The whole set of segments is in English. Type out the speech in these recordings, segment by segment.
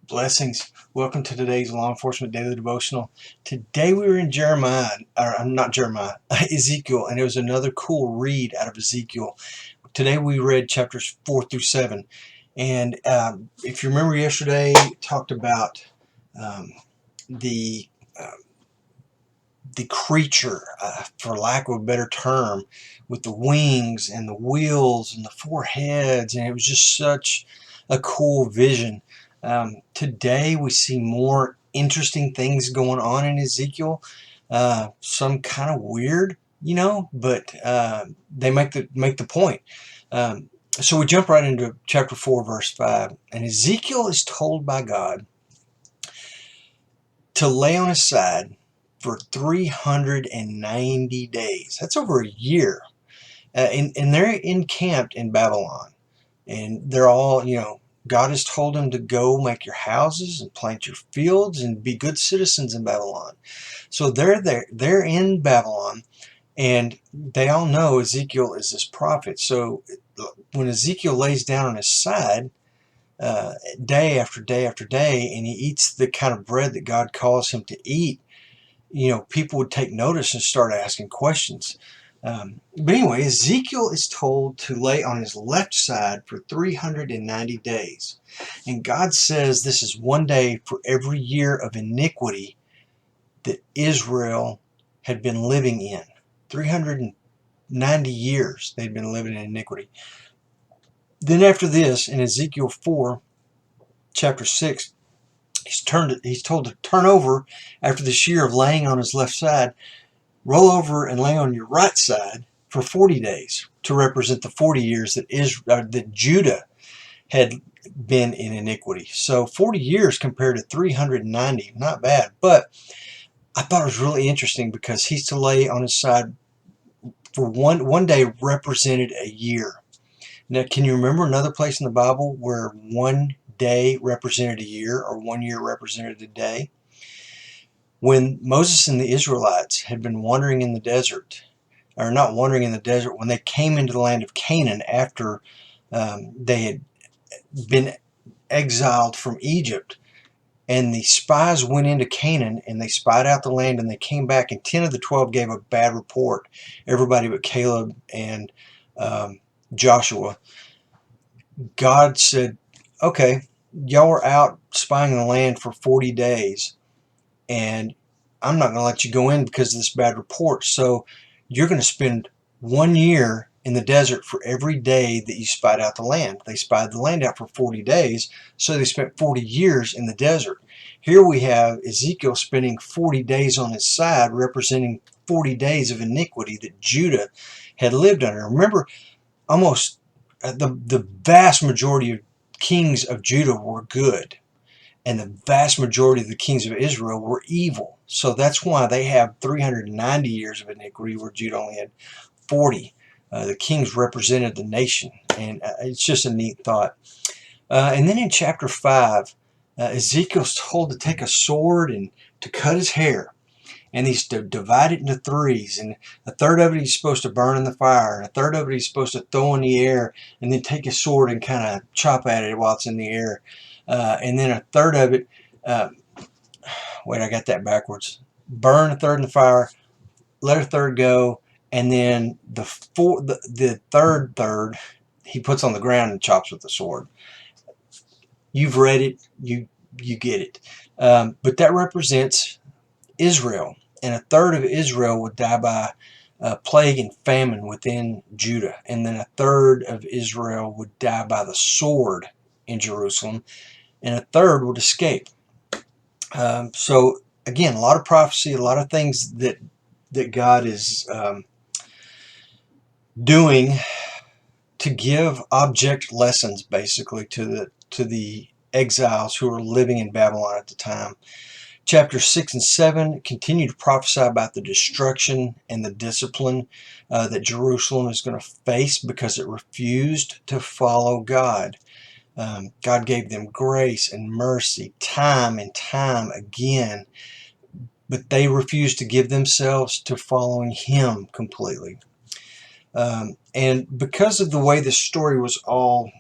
Blessings. Welcome to today's Law Enforcement Daily Devotional. Today we were in Ezekiel, and it was another cool read out of Ezekiel. Today we read chapters 4 through 7. And if you remember yesterday, talked about um, the uh, the creature, for lack of a better term, with the wings and the wheels and the four heads, and it was just such a cool vision. Today we see more interesting things going on in Ezekiel, some kind of weird, but they make the point. So we jump right into chapter 4, verse 5, and Ezekiel is told by God to lay on his side for 390 days. That's over a year. And they're encamped in Babylon. And they're all, God has told them to go make your houses and plant your fields and be good citizens in Babylon. So they're there, they're in Babylon, and they all know Ezekiel is this prophet. So when Ezekiel lays down on his side, day after day after day, and he eats the kind of bread that God calls him to eat, people would take notice and start asking questions. But anyway, Ezekiel is told to lay on his left side for 390 days. And God says this is one day for every year of iniquity that Israel had been living in. 390 years they'd been living in iniquity. Then after this, in Ezekiel 4, chapter 6, he's told to turn over after this year of laying on his left side. Roll over and lay on your right side for 40 days to represent the 40 years that Judah had been in iniquity. So 40 years compared to 390, not bad. But I thought it was really interesting because he's to lay on his side for one day represented a year. Now, can you remember another place in the Bible where one day represented a year or 1 year represented a day? When Moses and the Israelites had been wandering in the desert, or not wandering in the desert, when they came into the land of Canaan after they had been exiled from Egypt, and the spies went into Canaan and they spied out the land, and they came back, and 10 of the 12 gave a bad report, everybody but Caleb and Joshua. God said, okay, y'all were out spying the land for 40 days, and I'm not going to let you go in because of this bad report. So you're going to spend 1 year in the desert for every day that you spied out the land. They spied the land out for 40 days, so they spent 40 years in the desert. Here we have Ezekiel spending 40 days on his side, representing 40 days of iniquity that Judah had lived under. Remember, almost the vast majority of kings of Judah were good, and the vast majority of the kings of Israel were evil. So that's why they have 390 years of iniquity, where Judah only had 40. The kings represented the nation, and it's just a neat thought. And then in chapter 5, Ezekiel's told to take a sword and to cut his hair. And he's to divide it into threes, and a third of it he's supposed to burn in the fire, and a third of it he's supposed to throw in the air, and then take his sword and kind of chop at it while it's in the air. And then a third of it, wait, I got that backwards. Burn a third in the fire, let a third go, and then the third he puts on the ground and chops with the sword. You've read it, you get it. But that represents Israel, and a third of Israel would die by plague and famine within Judah, and then a third of Israel would die by the sword in Jerusalem, and a third would escape. So again, a lot of prophecy, a lot of things that God is doing to give object lessons, basically, to the exiles who were living in Babylon at the time. Chapters 6 and 7 continue to prophesy about the destruction and the discipline that Jerusalem is going to face because it refused to follow God. God gave them grace and mercy time and time again, but they refused to give themselves to following Him completely. And because of the way this story was all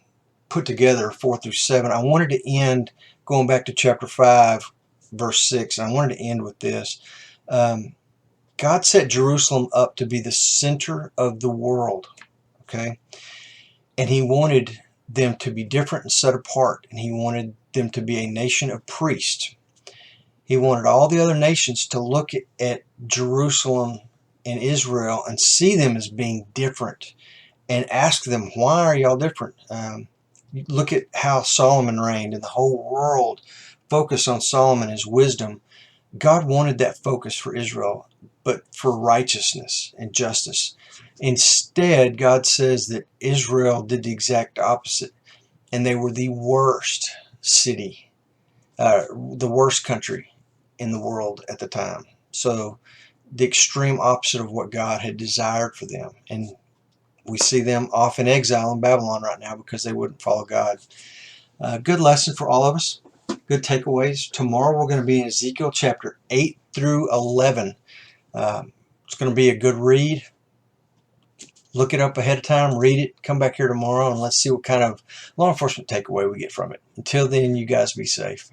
put together 4 through 7. I wanted to end going back to chapter 5, verse 6. And I wanted to end with this. God set Jerusalem up to be the center of the world. Okay. And he wanted them to be different and set apart. And he wanted them to be a nation of priests. He wanted all the other nations to look at Jerusalem and Israel and see them as being different and ask them, why are y'all different? Look at how Solomon reigned, and the whole world focused on Solomon, his wisdom. God wanted that focus for Israel, but for righteousness and justice. Instead, God says that Israel did the exact opposite, and they were the worst city, the worst country in the world at the time. So the extreme opposite of what God had desired for them. And we see them off in exile in Babylon right now because they wouldn't follow God. Good lesson for all of us. Good takeaways. Tomorrow we're going to be in Ezekiel chapter 8 through 11. It's going to be a good read. Look it up ahead of time, read it, come back here tomorrow, and let's see what kind of law enforcement takeaway we get from it. Until then, you guys be safe.